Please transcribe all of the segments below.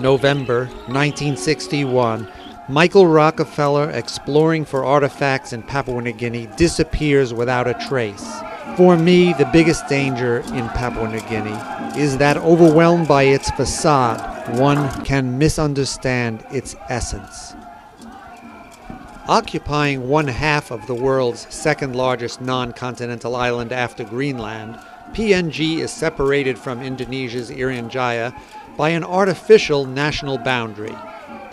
November 1961, Michael Rockefeller, exploring for artifacts in Papua New Guinea, disappears without a trace. For me, the biggest danger in Papua New Guinea is that, overwhelmed by its facade, one can misunderstand its essence. Occupying one half of the world's second largest non-continental island after Greenland, PNG is separated from Indonesia's Irian Jaya by an artificial national boundary.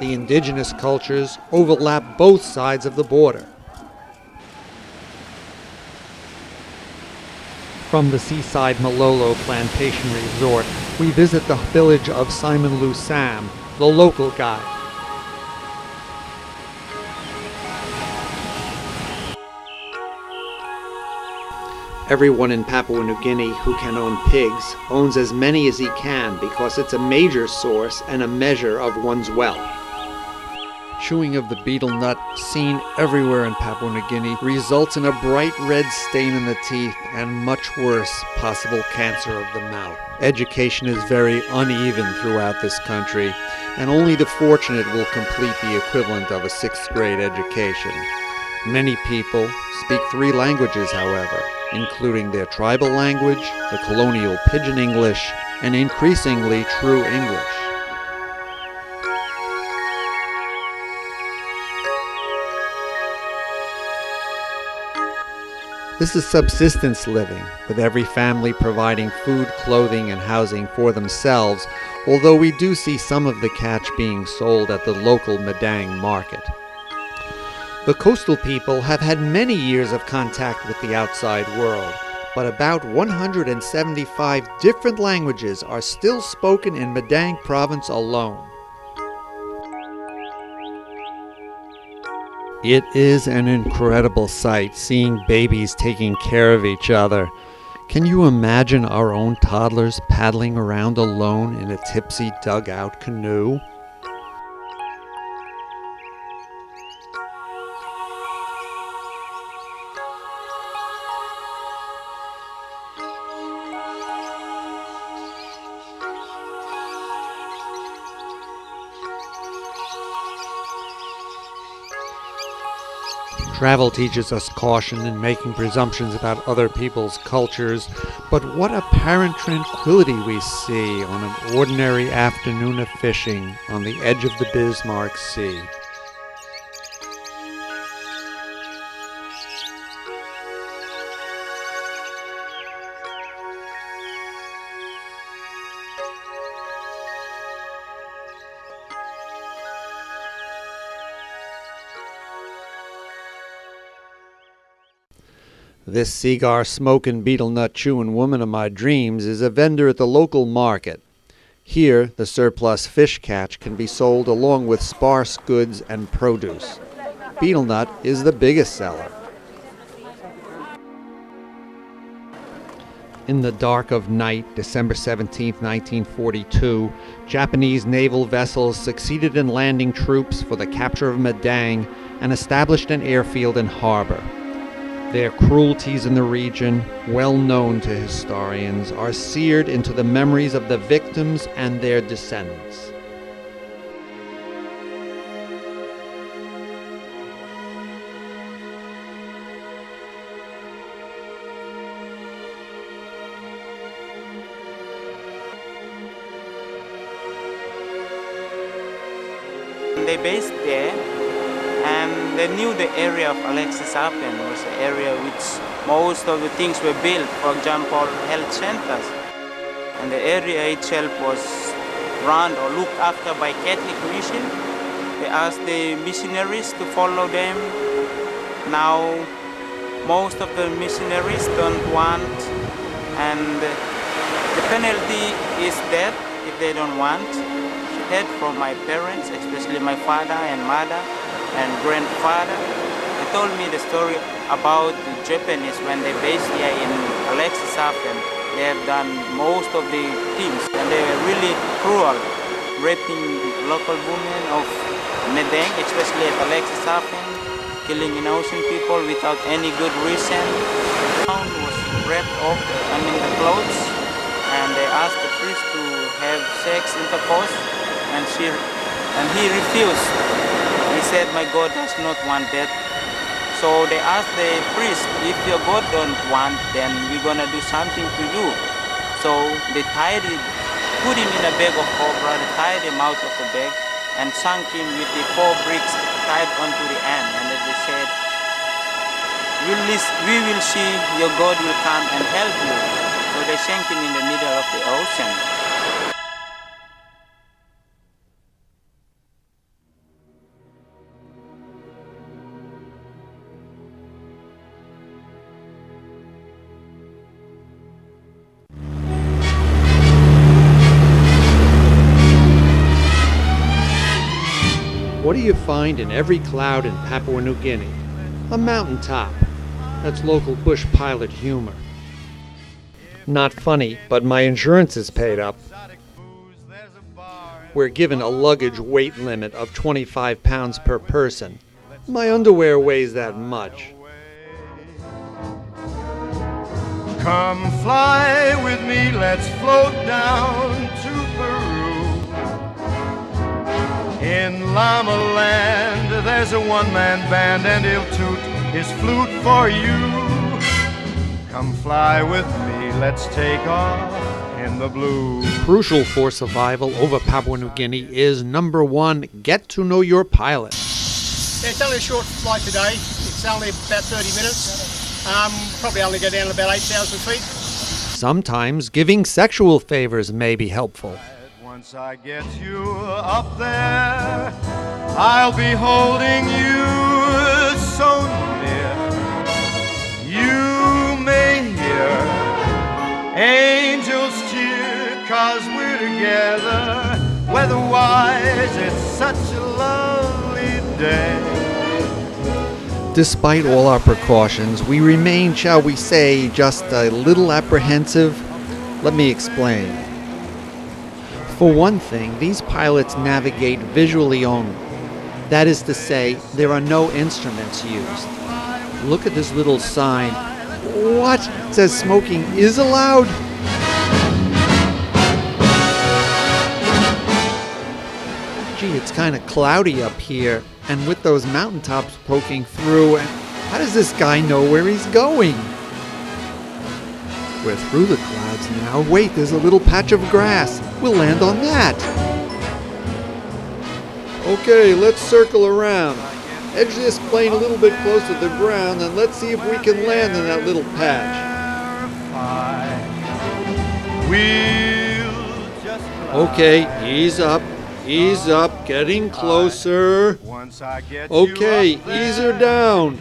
The indigenous cultures overlap both sides of the border. From the seaside Malolo Plantation Resort, we visit the village of Simon Lu Sam, the local guide. Everyone in Papua New Guinea who can own pigs owns as many as he can because it's a major source and a measure of one's wealth. Chewing of the betel nut, seen everywhere in Papua New Guinea, results in a bright red stain in the teeth and, much worse, possible cancer of the mouth. Education is very uneven throughout this country, and only the fortunate will complete the equivalent of a 6th grade education. Many people speak 3 languages, however, including their tribal language, the colonial Pidgin English, and increasingly true English. This is subsistence living, with every family providing food, clothing, and housing for themselves, although we do see some of the catch being sold at the local Madang market. The coastal people have had many years of contact with the outside world, but about 175 different languages are still spoken in Madang province alone. It is an incredible sight seeing babies taking care of each other. Can you imagine our own toddlers paddling around alone in a tipsy dugout canoe? Travel teaches us caution in making presumptions about other people's cultures, but what apparent tranquility we see on an ordinary afternoon of fishing on the edge of the Bismarck Sea. This cigar smoking, betel nut chewing woman of my dreams is a vendor at the local market. Here, the surplus fish catch can be sold along with sparse goods and produce. Betel nut is the biggest seller. In the dark of night, December 17, 1942, Japanese naval vessels succeeded in landing troops for the capture of Madang and established an airfield and harbor. Their cruelties in the region, well known to historians, are seared into the memories of the victims and their descendants. They based there, and they knew the area of Alexis Apen was the area which most of the things were built, for example, health centers. And the area itself was run or looked after by Catholic mission. They asked the missionaries to follow them. Now, most of the missionaries don't want, and the penalty is death if they don't want. Heard from my parents, especially my father and mother and grandfather. They told me the story about the Japanese when they based here in Alexis Apen. They have done most of the things, and they were really cruel, raping local women of Madang, especially at Alexis Apen, killing innocent people without any good reason. The town was wrapped off, the clothes, and they asked the priest to have sex intercourse and he refused. He said, "My God does not want that." So they asked the priest, "If your God don't want, then we're gonna do something to you." So they put him in a bag of copra, they tied him out of the bag, and sunk him with the 4 bricks tied onto the end. And then they said, we will see your God will come and help you. So they sank him in the middle of the ocean. What do you find in every cloud in Papua New Guinea? A mountaintop. That's local bush pilot humor. Not funny, but my insurance is paid up. We're given a luggage weight limit of 25 pounds per person. My underwear weighs that much. Come fly with me, let's float down to Peru. In Llama Land, there's a one-man band and he'll toot his flute for you. Come fly with me, let's take off in the blue. Crucial for survival over Papua New Guinea is number 1, get to know your pilot. Yeah, it's only a short flight today. It's only about 30 minutes. Probably only go down about 8,000 feet. Sometimes giving sexual favors may be helpful. Once I get you up there, I'll be holding you so near. You may hear angels cheer, 'cause we're together. Weather-wise, it's such a lovely day. Despite all our precautions, we remain, shall we say, just a little apprehensive. Let me explain. For one thing, these pilots navigate visually only. That is to say, there are no instruments used. Look at this little sign. What? It says smoking is allowed? Gee, it's kind of cloudy up here, and with those mountaintops poking through, how does this guy know where he's going? We're through the clouds now. Wait, there's a little patch of grass. We'll land on that. Okay, let's circle around. Edge this plane a little bit closer to the ground, and let's see if we can land in that little patch. Okay, ease up, getting closer. Okay, ease her down.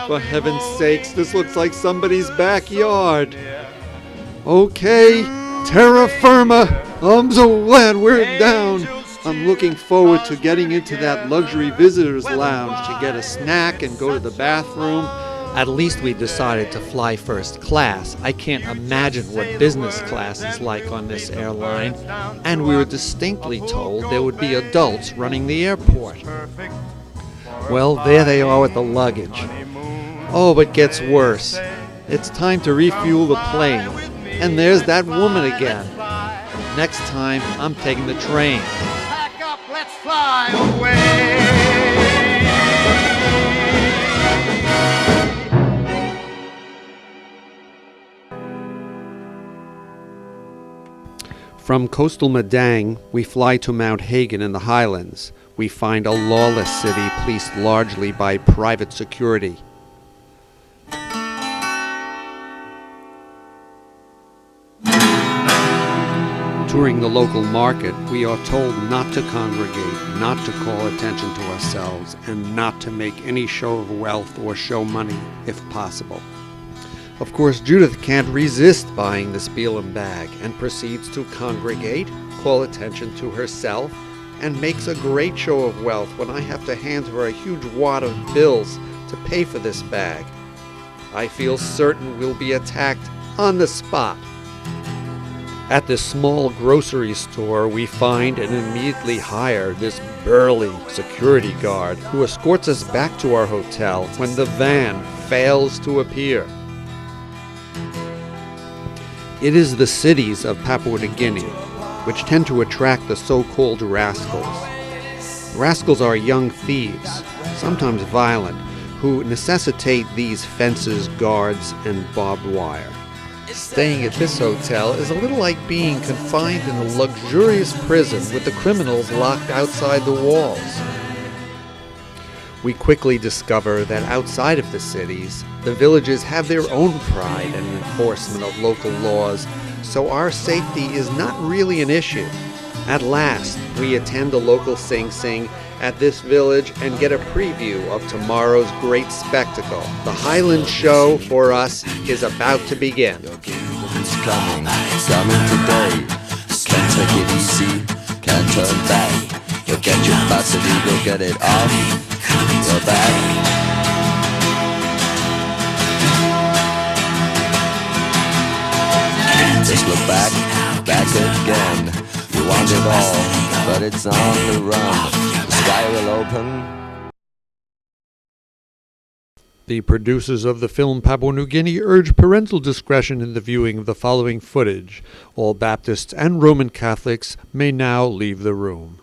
For heaven's sakes, this looks like somebody's backyard. Okay, terra firma. I'm so glad we're down. I'm looking forward to getting into that luxury visitor's lounge to get a snack and go to the bathroom. At least we decided to fly first class. I can't imagine what business class is like on this airline. And we were distinctly told there would be adults running the airport. Well, there they are with the luggage. Oh, but it gets worse. It's time to refuel the plane. And there's that woman again. Next time, I'm taking the train. Pack up, let's fly away. From coastal Madang, we fly to Mount Hagen in the highlands. We find a lawless city policed largely by private security. During the local market, we are told not to congregate, not to call attention to ourselves, and not to make any show of wealth or show money, if possible. Of course, Judith can't resist buying this Bielam bag and proceeds to congregate, call attention to herself, and makes a great show of wealth when I have to hand her a huge wad of bills to pay for this bag. I feel certain we'll be attacked on the spot. At this small grocery store, we find and immediately hire this burly security guard who escorts us back to our hotel when the van fails to appear. It is the cities of Papua New Guinea, which tend to attract the so-called rascals. Rascals are young thieves, sometimes violent, who necessitate these fences, guards, and barbed wire. Staying at this hotel is a little like being confined in a luxurious prison with the criminals locked outside the walls. We quickly discover that outside of the cities, the villages have their own pride and enforcement of local laws, so our safety is not really an issue. At last, we attend a local sing-sing at this village and get a preview of tomorrow's great spectacle. The Highland Show for us is about to begin. It's coming today. Can't take it easy, can't turn back. You'll get your capacity, you'll get it off your back. Just look back again. You want it all, but it's on the run. The sky will open. The producers of the film Papua New Guinea urge parental discretion in the viewing of the following footage. All Baptists and Roman Catholics may now leave the room.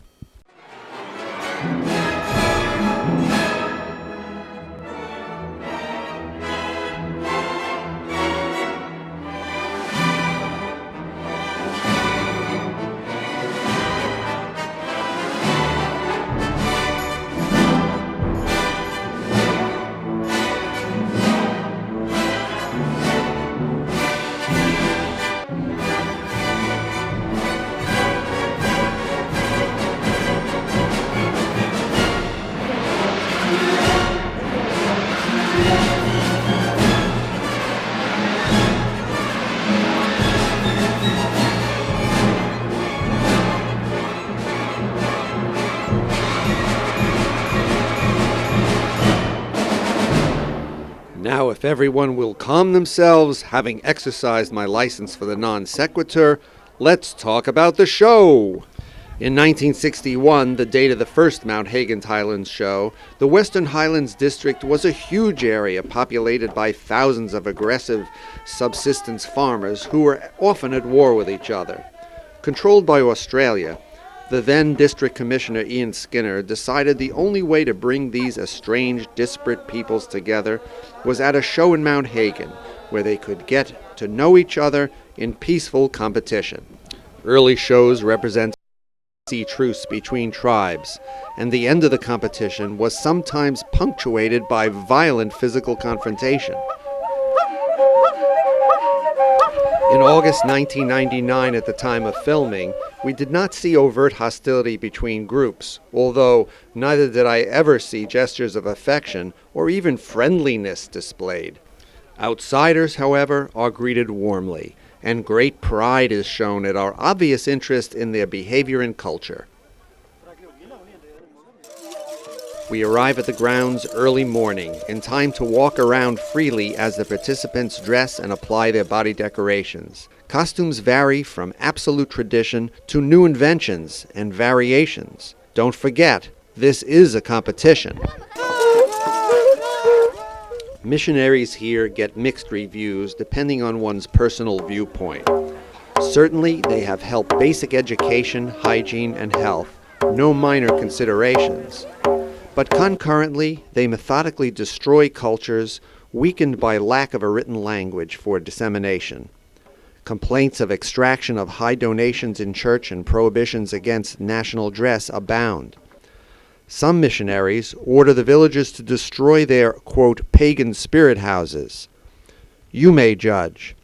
Now, if everyone will calm themselves, having exercised my license for the non sequitur, let's talk about the show. In 1961, the date of the first Mount Hagen Highlands show, the Western Highlands District was a huge area populated by thousands of aggressive subsistence farmers who were often at war with each other. Controlled by Australia, the then District Commissioner Ian Skinner decided the only way to bring these estranged, disparate peoples together was at a show in Mount Hagen, where they could get to know each other in peaceful competition. Early shows represented a truce between tribes, and the end of the competition was sometimes punctuated by violent physical confrontation. In August 1999, at the time of filming, we did not see overt hostility between groups, although neither did I ever see gestures of affection or even friendliness displayed. Outsiders, however, are greeted warmly, and great pride is shown at our obvious interest in their behavior and culture. We arrive at the grounds early morning, in time to walk around freely as the participants dress and apply their body decorations. Costumes vary from absolute tradition to new inventions and variations. Don't forget, this is a competition. Missionaries here get mixed reviews depending on one's personal viewpoint. Certainly, they have helped basic education, hygiene, and health, no minor considerations. But concurrently, they methodically destroy cultures weakened by lack of a written language for dissemination. Complaints of extraction of high donations in church and prohibitions against national dress abound. Some missionaries order the villagers to destroy their, quote, pagan spirit houses. You may judge.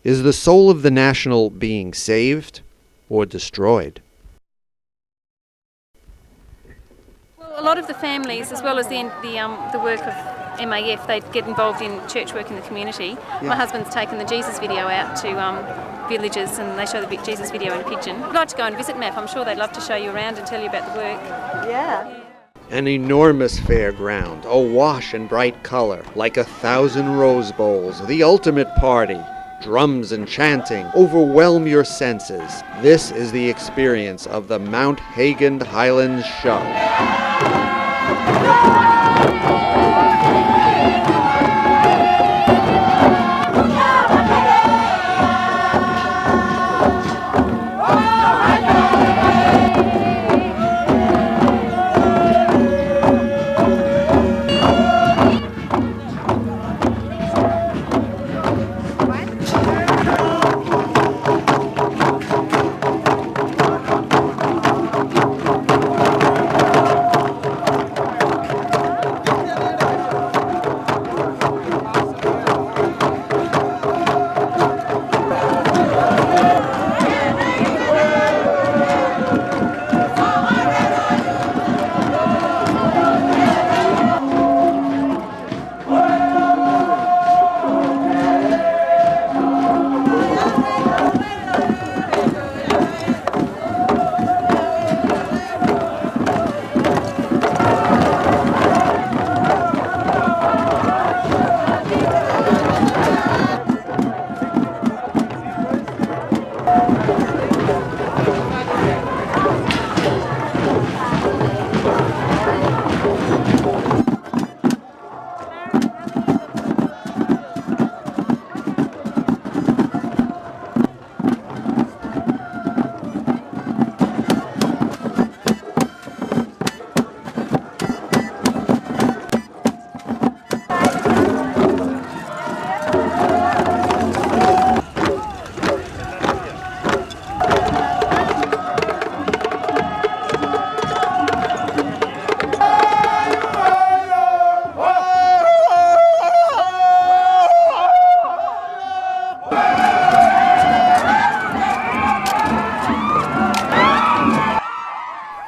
Is the soul of the national being saved or destroyed? A lot of the families, as well as the work of MAF, they get involved in church work in the community. Yeah. My husband's taken the Jesus video out to villages, and they show the Jesus video in Pidgin. I'd like to go and visit MAF. I'm sure they'd love to show you around and tell you about the work. Yeah. An enormous fairground, awash in bright color, like 1,000 rose bowls, the ultimate party. Drums and chanting overwhelm your senses. This is the experience of the Mount Hagen Highlands Show. All right.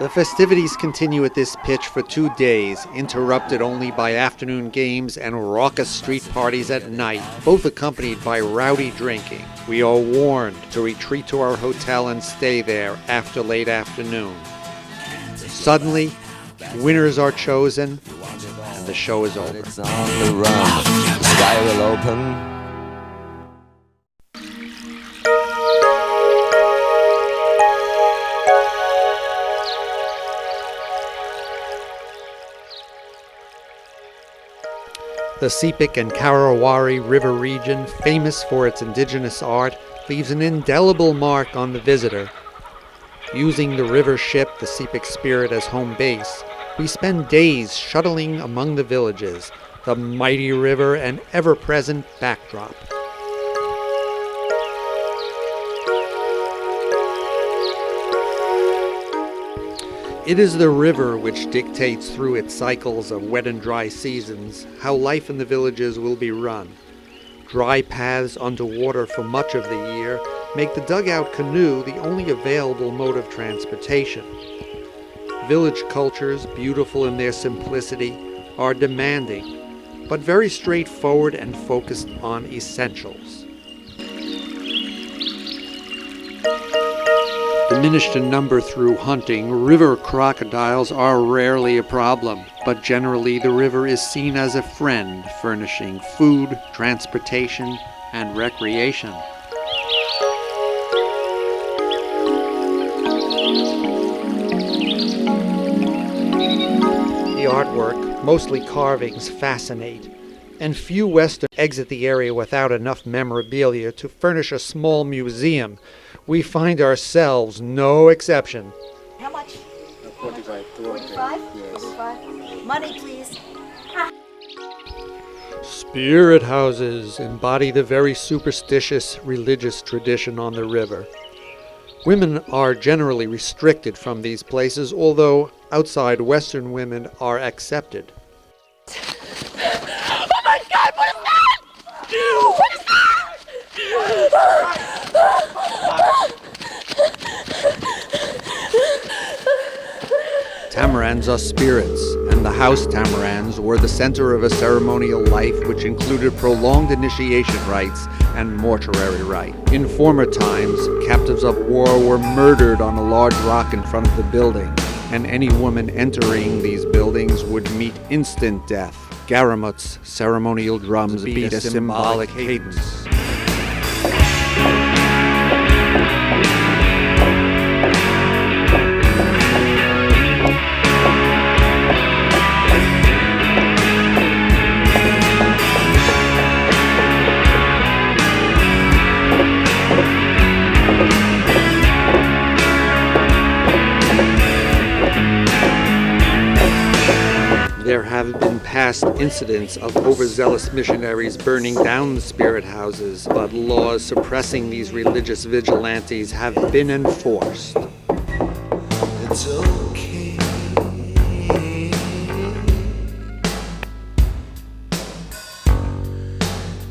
The festivities continue at this pitch for 2 days, interrupted only by afternoon games and raucous street parties at night, both accompanied by rowdy drinking. We are warned to retreat to our hotel and stay there after late afternoon. Suddenly, winners are chosen, and the show is over. It's on the run. The sky will open. The Sepik and Karawari River region, famous for its indigenous art, leaves an indelible mark on the visitor. Using the river ship, the Sepik Spirit, as home base, we spend days shuttling among the villages, the mighty river an ever-present backdrop. It is the river which dictates through its cycles of wet and dry seasons how life in the villages will be run. Dry paths underwater for much of the year make the dugout canoe the only available mode of transportation. Village cultures, beautiful in their simplicity, are demanding, but very straightforward and focused on essentials. Diminished in number through hunting, river crocodiles are rarely a problem, but generally the river is seen as a friend, furnishing food, transportation, and recreation. The artwork, mostly carvings, fascinate, and few Western exit the area without enough memorabilia to furnish a small museum. We find ourselves no exception. How much? 45. 45? Yes. 45. Money, please. Spirit houses embody the very superstitious religious tradition on the river. Women are generally restricted from these places, although outside Western women are accepted. Oh my God, what is that? What is that? Tamarans are spirits, and the house tamarans were the center of a ceremonial life which included prolonged initiation rites and mortuary rite. In former times, captives of war were murdered on a large rock in front of the building, and any woman entering these buildings would meet instant death. Garamut's ceremonial drums beat a symbolic cadence. There have been past incidents of overzealous missionaries burning down the spirit houses, but laws suppressing these religious vigilantes have been enforced. It's okay.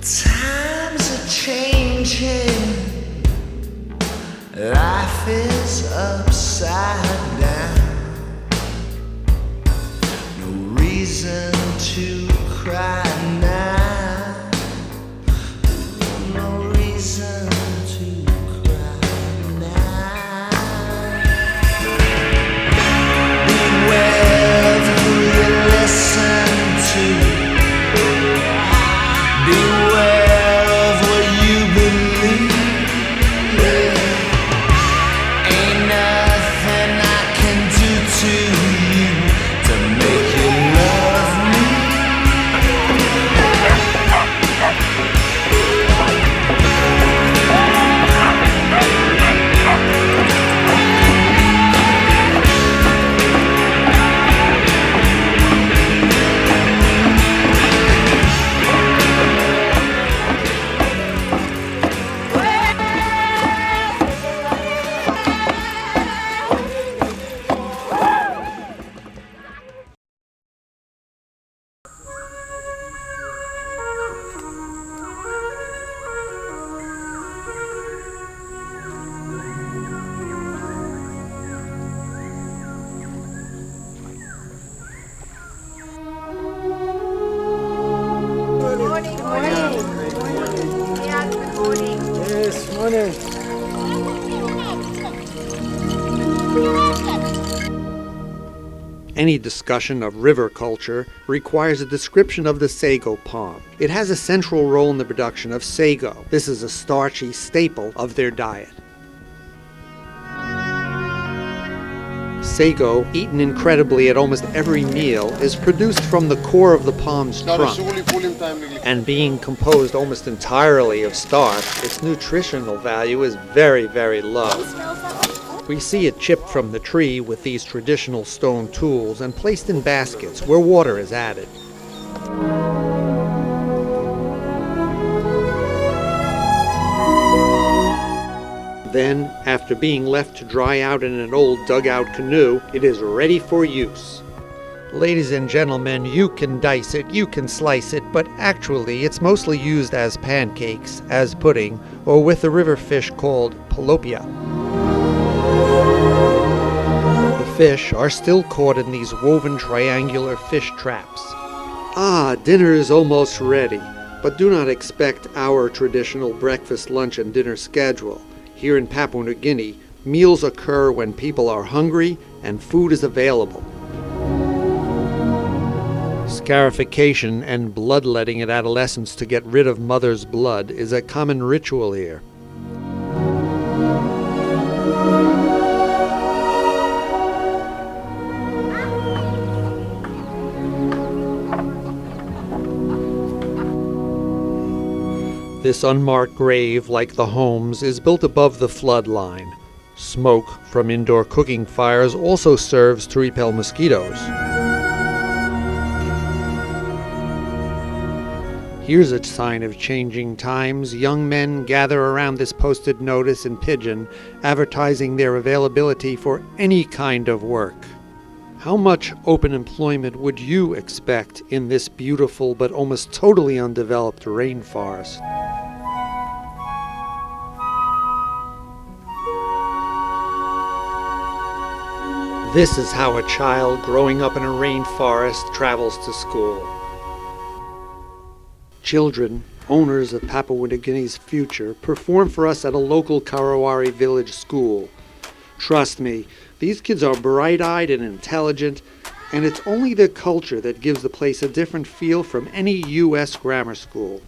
Times are changing. Life is upside down. Reason to cry now. No reason to cry now. Beware of who you listen to. Beware of what you believe. Ain't nothing Any discussion of river culture requires a description of the sago palm. It has a central role in the production of sago. This is a starchy staple of their diet. Sago, eaten incredibly at almost every meal, is produced from the core of the palm's trunk. And being composed almost entirely of starch, its nutritional value is very, very low. We see it chipped from the tree with these traditional stone tools and placed in baskets where water is added. Then, after being left to dry out in an old dugout canoe, it is ready for use. Ladies and gentlemen, you can dice it, you can slice it, but actually it's mostly used as pancakes, as pudding, or with a river fish called palopia. The fish are still caught in these woven triangular fish traps. Ah, dinner is almost ready, but do not expect our traditional breakfast, lunch, and dinner schedule. Here in Papua New Guinea, meals occur when people are hungry and food is available. Scarification and bloodletting at adolescents to get rid of mother's blood is a common ritual here. This unmarked grave, like the homes, is built above the flood line. Smoke from indoor cooking fires also serves to repel mosquitoes. Here's a sign of changing times. Young men gather around this posted notice in Pidgin, advertising their availability for any kind of work. How much open employment would you expect in this beautiful but almost totally undeveloped rainforest? This is how a child growing up in a rainforest travels to school. Children, owners of Papua New Guinea's future, perform for us at a local Karawari village school. Trust me, these kids are bright-eyed and intelligent, and it's only their culture that gives the place a different feel from any U.S. grammar school.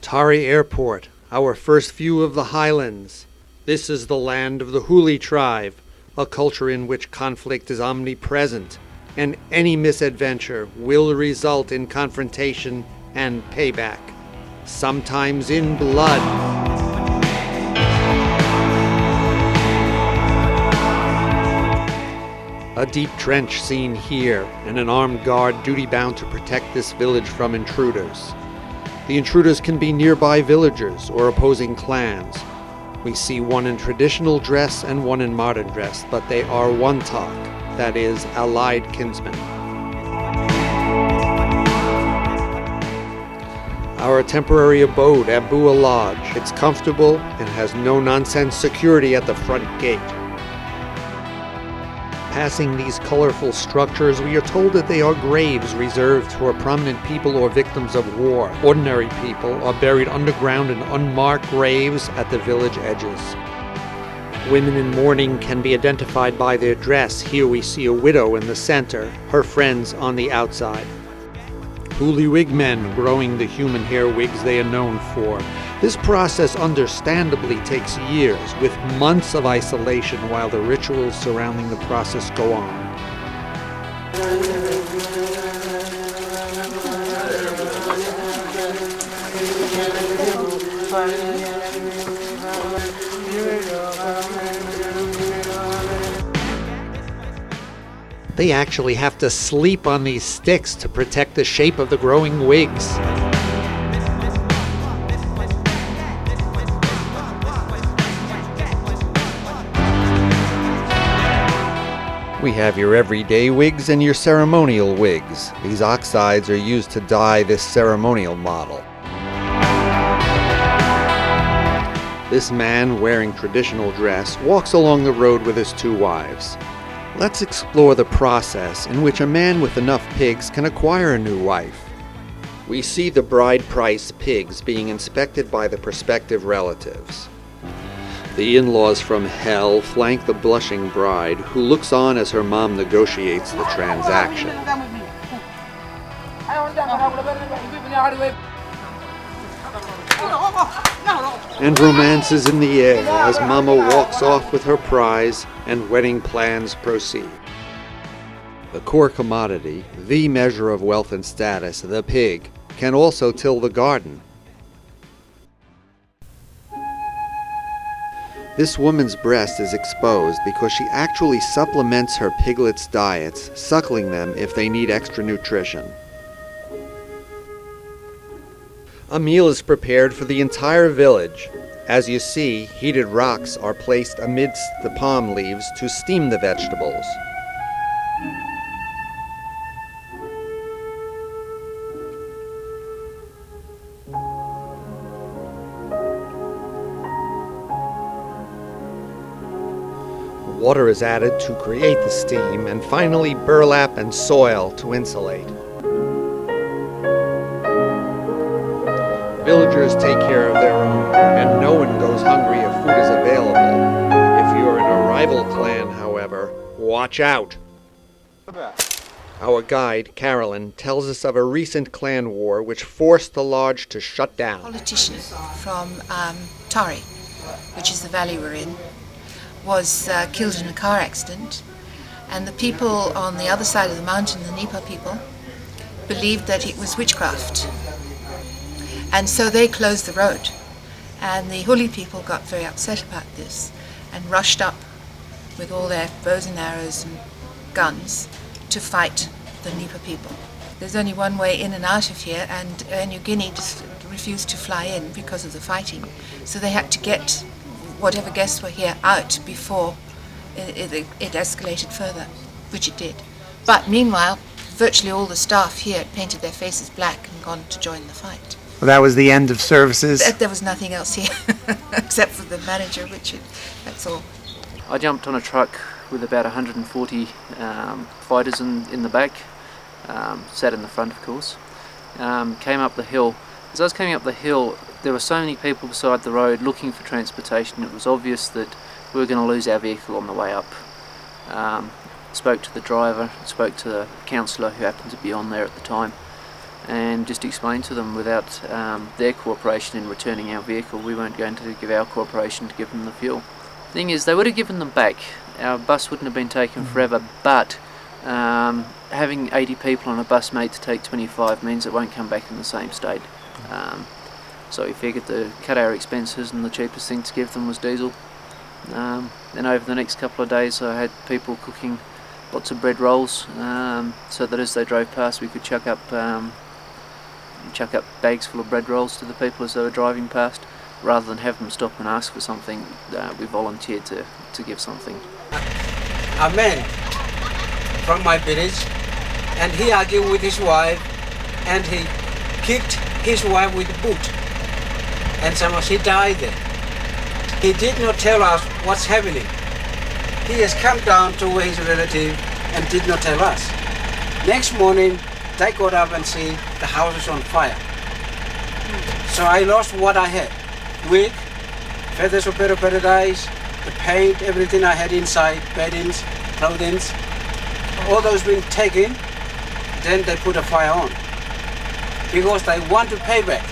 Tari Airport, our first view of the highlands. This is the land of the Huli tribe, a culture in which conflict is omnipresent, and any misadventure will result in confrontation and payback, sometimes in blood. A deep trench seen here, and an armed guard duty-bound to protect this village from intruders. The intruders can be nearby villagers or opposing clans. We see one in traditional dress and one in modern dress, but they are one talk, that is, allied kinsmen. Our temporary abode, Abua Lodge. It's comfortable and has no-nonsense security at the front gate. Passing these colorful structures, we are told that they are graves reserved for prominent people or victims of war. Ordinary people are buried underground in unmarked graves at the village edges. Women in mourning can be identified by their dress. Here we see a widow in the center, her friends on the outside. Huli wig men growing the human hair wigs they are known for. This process understandably takes years, with months of isolation while the rituals surrounding the process go on. They actually have to sleep on these sticks to protect the shape of the growing wigs. We have your everyday wigs and your ceremonial wigs. These oxides are used to dye this ceremonial model. This man, wearing traditional dress, walks along the road with his 2 wives. Let's explore the process in which a man with enough pigs can acquire a new wife. We see the bride price pigs being inspected by the prospective relatives. The in-laws from hell flank the blushing bride, who looks on as her mom negotiates the transaction. And romance is in the air as Mama walks off with her prize and wedding plans proceed. The core commodity, the measure of wealth and status, the pig, can also till the garden. This woman's breast is exposed because she actually supplements her piglets' diets, suckling them if they need extra nutrition. A meal is prepared for the entire village. As you see, heated rocks are placed amidst the palm leaves to steam the vegetables. Water is added to create the steam, and finally burlap and soil to insulate. Villagers take care of their own, and no one goes hungry if food is available. If you're in a rival clan, however, watch out. Our guide, Carolyn, tells us of a recent clan war which forced the lodge to shut down. A politician from Tari, which is the valley we're in, was killed in a car accident, and the people on the other side of the mountain, the Nipa people, believed that it was witchcraft. And so they closed the road, and the Huli people got very upset about this and rushed up with all their bows and arrows and guns to fight the Nipa people. There's only one way in and out of here, and New Guinea just refused to fly in because of the fighting, so they had to get whatever guests were here out before it escalated further, which it did. But meanwhile, virtually all the staff here had painted their faces black and gone to join the fight. Well, that was the end of services? There was nothing else here, except for the manager, Richard, that's all. I jumped on a truck with about 140 fighters in the back, sat in the front of course, came up the hill. As I was coming up the hill, there were so many people beside the road looking for transportation. It was obvious that we were going to lose our vehicle on the way up. Spoke to the driver, spoke to the counsellor who happened to be on there at the time, and just explained to them without their cooperation in returning our vehicle, we weren't going to give our cooperation to give them the fuel. The thing is, they would have given them back. Our bus wouldn't have been taken forever, but having 80 people on a bus made to take 25 means it won't come back in the same state. So we figured to cut our expenses, and the cheapest thing to give them was diesel. Then over the next couple of days I had people cooking lots of bread rolls, so that as they drove past we could chuck up bags full of bread rolls to the people as they were driving past. Rather than have them stop and ask for something, we volunteered to give something. A man from my village, and he argued with his wife, and he kicked his wife with a boot, and somehow she died there. He did not tell us what's happening. He has come down to his relative and did not tell us. Next morning, they got up and see the house is on fire. So I lost what I had. Wig, feathers of bird of paradise, the paint, everything I had inside, beddings, clothing, all those being taken. Then they put a fire on because they want to pay back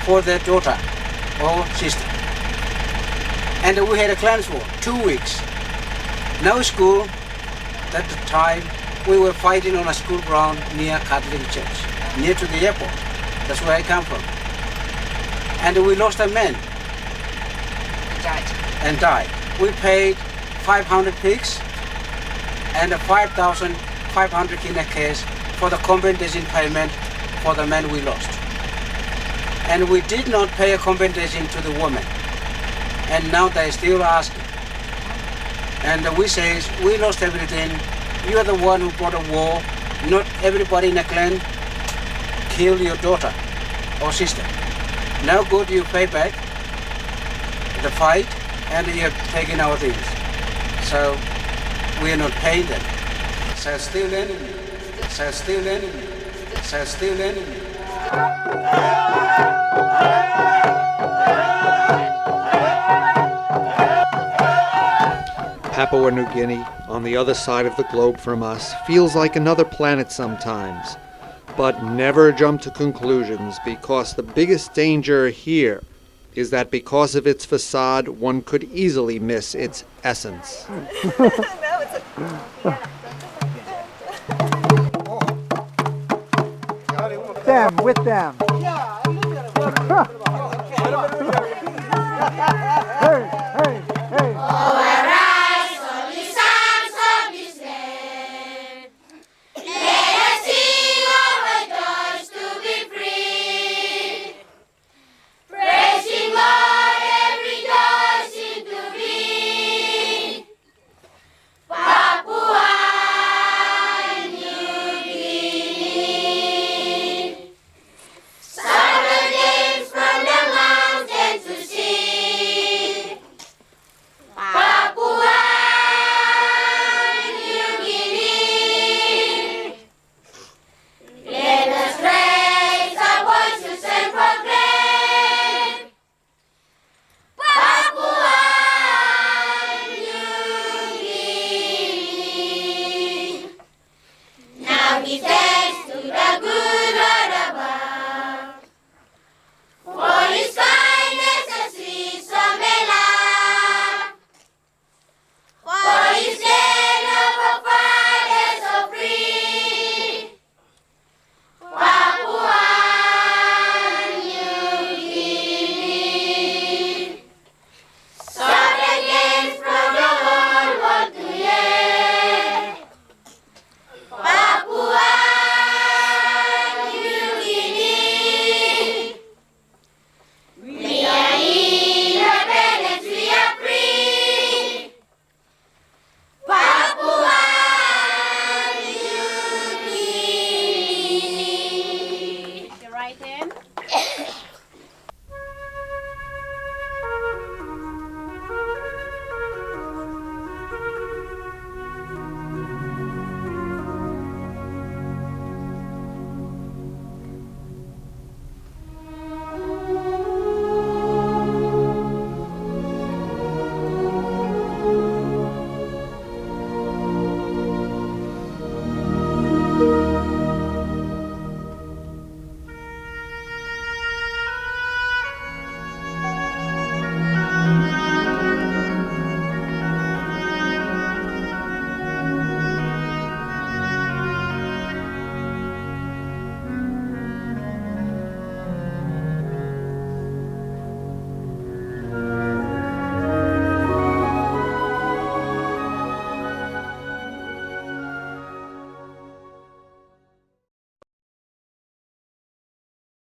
for their daughter or sister. And we had a clan war, 2 weeks. No school. At the time, we were fighting on a school ground near Catholic Church, near to the airport. That's where I come from. And we lost a man. Died. We paid 500 pigs and 5,000 500 in a case for the compensation payment for the men we lost. And we did not pay a compensation to the women. And now they still asking. And we say, we lost everything. You are the one who brought a war. Not everybody in the clan killed your daughter or sister. Now good, you pay back the fight and you have taken our things. So we are not paying them. So still enemy. So still enemy. So still enemy. Papua New Guinea, on the other side of the globe from us, feels like another planet sometimes. But never jump to conclusions, because the biggest danger here is that because of its facade, one could easily miss its essence. Them, with them. Hey.